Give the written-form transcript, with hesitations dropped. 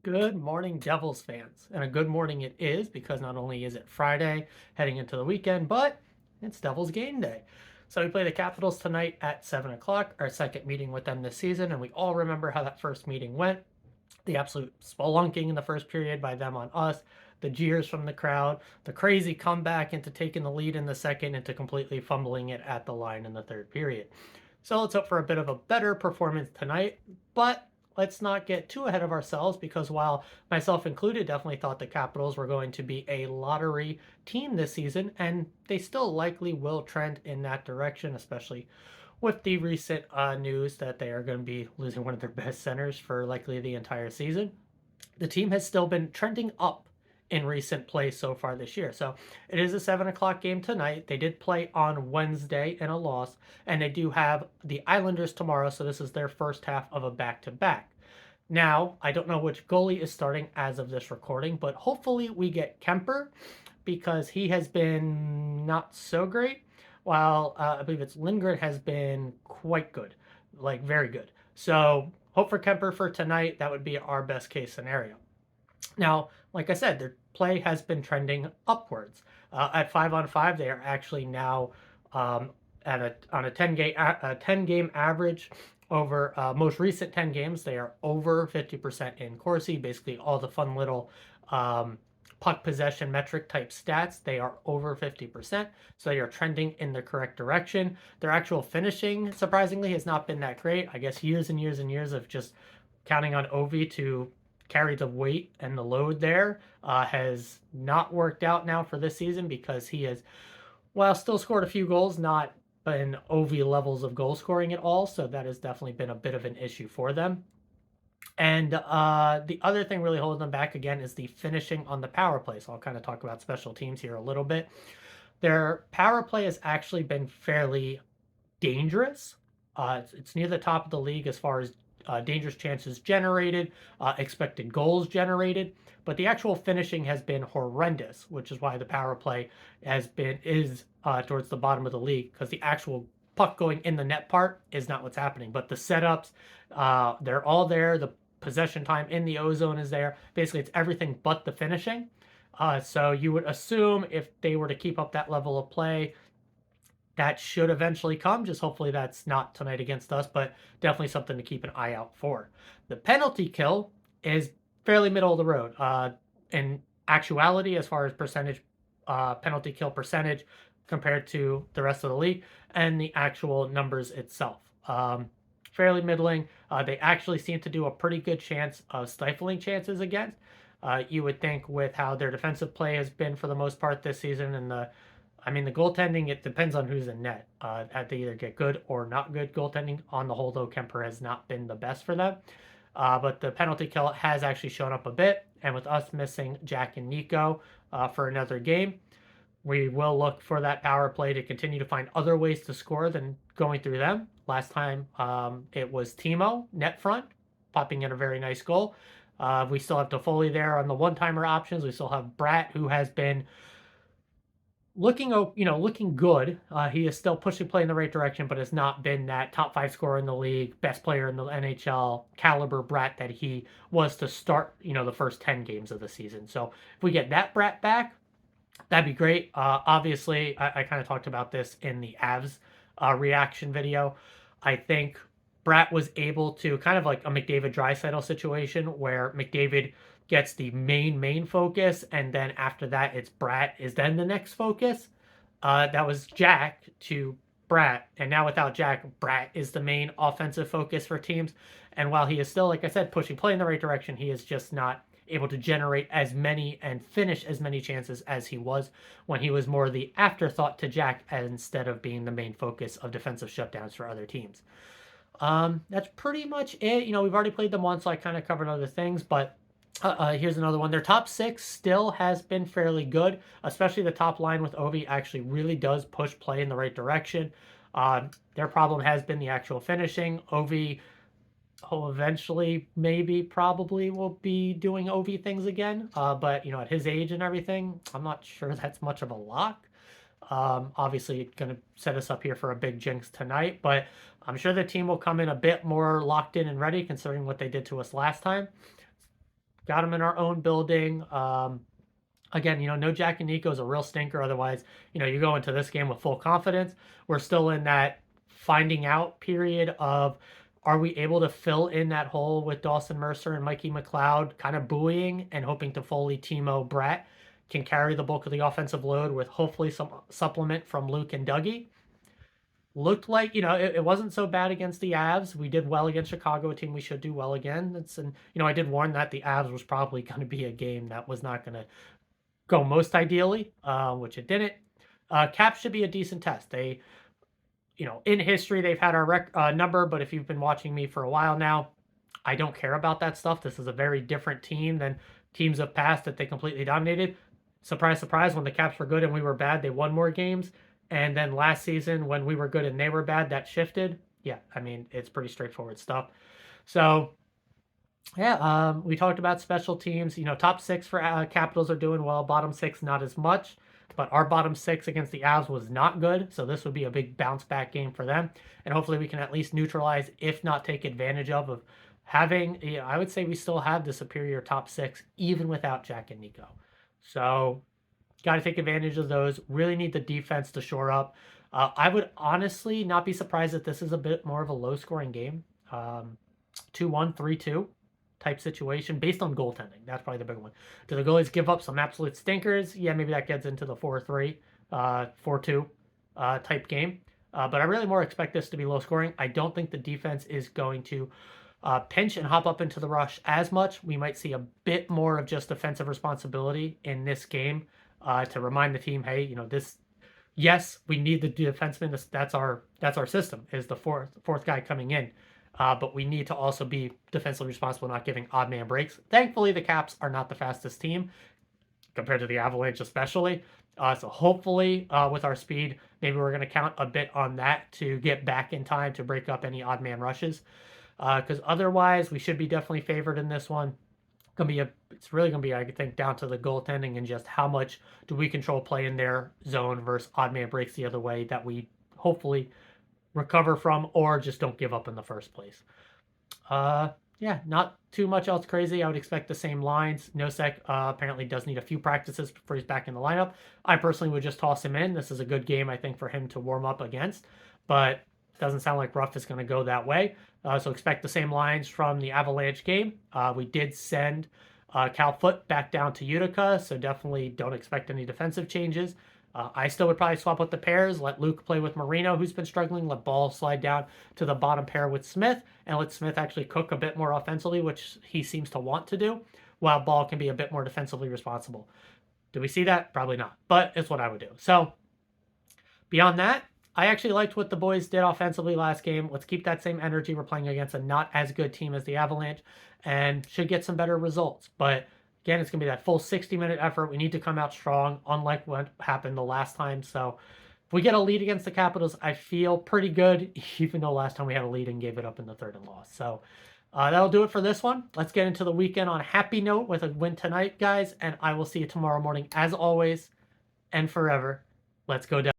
Good morning, Devils fans. And a good morning it is because not only is it Friday heading into the weekend, but it's Devils game day. So we play the Capitals tonight at 7 o'clock, our second meeting with them this season. And we all remember how that first meeting went. The absolute spelunking in the first period by them on us, the jeers from the crowd, the crazy comeback into taking the lead in the second, into completely fumbling it at the line in the third period. So let's hope for a bit of a better performance tonight. But let's not get too ahead of ourselves because while myself included definitely thought the Capitals were going to be a lottery team this season, and they still likely will trend in that direction, especially with the recent news that they are going to be losing one of their best centers for likely the entire season. The team has still been trending up in recent play so far this year. So it is a 7 o'clock game tonight. They did play on Wednesday in a loss, and they do have the Islanders tomorrow. So this is their first half of a back to back. Now, I don't know which goalie is starting as of this recording, but hopefully we get Kemper because he has been not so great, while I believe it's Lindgren has been quite good, like very good. So hope for Kemper for tonight. That would be our best case scenario. Now, like I said, their play has been trending upwards. At 5-on-5, they are actually now at on a 10 game average over most recent 10 games. They are over 50% in Corsi. Basically, all the fun little um, puck possession metric type stats, they are over 50%. So they are trending in the correct direction. Their actual finishing, surprisingly, has not been that great. I guess years and years and years of just counting on Ovi to carry the weight and the load there has not worked out now for this season because he has, while still scored a few goals, not been Ovi levels of goal scoring at all. So that has definitely been a bit of an issue for them. And the other thing really holding them back again is the finishing on the power play. So I'll kind of talk about special teams here a little bit. Their power play has actually been fairly dangerous. It's near the top of the league as far as dangerous chances generated, expected goals generated, but the actual finishing has been horrendous, which is why the power play is towards the bottom of the league because the actual puck going in the net part is not what's happening. But the setups, they're all there. The possession time in the O zone is there. Basically, it's everything but the finishing. So you would assume if they were to keep up that level of play, that should eventually come. Just hopefully that's not tonight against us, but definitely something to keep an eye out for. The penalty kill is fairly middle of the road. In actuality, as far as percentage, penalty kill percentage compared to the rest of the league, and the actual numbers itself. Fairly middling. They actually seem to do a pretty good chance of stifling chances against. You would think with how their defensive play has been for the most part this season and the goaltending, it depends on who's in net. They either get good or not good goaltending. On the whole, though, Kemper has not been the best for them. But the penalty kill has actually shown up a bit. And with us missing Jack and Nico for another game, we will look for that power play to continue to find other ways to score than going through them. Last time it was Timo, net front, popping in a very nice goal. We still have Toffoli there on the one-timer options. We still have Bratt, who has been looking good. He is still pushing play in the right direction, but has not been that top five scorer in the league, best player in the NHL caliber Brat that he was to start, the first 10 games of the season. So if we get that Brat back, that'd be great. Obviously, I kind of talked about this in the Avs reaction video. I think Brat was able to kind of like a McDavid Draisaitl situation where McDavid gets the main focus, and then after that, it's Brat is then the next focus. That was Jack to Brat, and now without Jack, Brat is the main offensive focus for teams. And while he is still, like I said, pushing play in the right direction, he is just not able to generate as many and finish as many chances as he was when he was more the afterthought to Jack instead of being the main focus of defensive shutdowns for other teams. That's pretty much it. We've already played them once, so I kind of covered other things, but here's another one. Their top six still has been fairly good, especially the top line with Ovi actually really does push play in the right direction. Their problem has been the actual finishing. Ovi eventually, maybe, probably will be doing OV things again. But, at his age and everything, I'm not sure that's much of a lock. Obviously, going to set us up here for a big jinx tonight, but I'm sure the team will come in a bit more locked in and ready considering what they did to us last time. got them in our own building. Again, no Jack and Nico is a real stinker. Otherwise, you go into this game with full confidence. We're still in that finding out period of, are we able to fill in that hole with Dawson Mercer and Mikey McLeod kind of buoying and hoping to Foley, Timo, Brett can carry the bulk of the offensive load with hopefully some supplement from Luke and Dougie. Looked like, it wasn't so bad against the Avs. We did well against Chicago, a team we should do well again. I did warn that the Avs was probably going to be a game that was not going to go most ideally, which it didn't. Cap should be a decent test. They, in history, they've had our number, but if you've been watching me for a while now, I don't care about that stuff. This is a very different team than teams of past that they completely dominated. Surprise, surprise, when the Caps were good and we were bad, they won more games. And then last season, when we were good and they were bad, that shifted. Yeah, I mean, it's pretty straightforward stuff. So, yeah, we talked about special teams. Top six for Capitals are doing well. Bottom six, not as much. But our bottom six against the Avs was not good. So this would be a big bounce back game for them. And hopefully we can at least neutralize, if not take advantage of having, I would say we still have the superior top six, even without Jack and Nico. So got to take advantage of those. Really need the defense to shore up. I would honestly not be surprised if this is a bit more of a low scoring game. 2-1, 3-2 type situation based on goaltending. That's probably the big one. Do the goalies give up some absolute stinkers? Yeah, maybe that gets into the 4-3, 4-2 type game. But I really more expect this to be low scoring. I don't think the defense is going to pinch and hop up into the rush as much. We might see a bit more of just defensive responsibility in this game to remind the team, hey, this. Yes, we need the defenseman. That's our system. Is the fourth guy coming in. But we need to also be defensively responsible, not giving odd man breaks. Thankfully, the Caps are not the fastest team compared to the Avalanche, especially. So hopefully, with our speed, maybe we're going to count a bit on that to get back in time to break up any odd man rushes. Because otherwise, we should be definitely favored in this one. It's really going to be, I think, down to the goaltending and just how much do we control play in their zone versus odd man breaks the other way that we hopefully recover from or just don't give up in the first place. Yeah, not too much else crazy. I would expect the same lines. Nosek apparently does need a few practices before he's back in the lineup. I personally would just toss him in. This is a good game, I think, for him to warm up against, but it doesn't sound like Ruff is going to go that way. So expect the same lines from the Avalanche game. We did send Cal Foote back down to Utica, so definitely don't expect any defensive changes. I still would probably swap with the pairs, let Luke play with Marino, who's been struggling, let Ball slide down to the bottom pair with Smith, and let Smith actually cook a bit more offensively, which he seems to want to do, while Ball can be a bit more defensively responsible. Do we see that? Probably not, but it's what I would do. So beyond that, I actually liked what the boys did offensively last game. Let's keep that same energy. We're playing against a not as good team as the Avalanche and should get some better results. But again, it's going to be that full 60-minute effort. We need to come out strong, unlike what happened the last time. So if we get a lead against the Capitals, I feel pretty good, even though last time we had a lead and gave it up in the third and lost. So that'll do it for this one. Let's get into the weekend on a happy note with a win tonight, guys. And I will see you tomorrow morning, as always and forever. Let's go, Devils.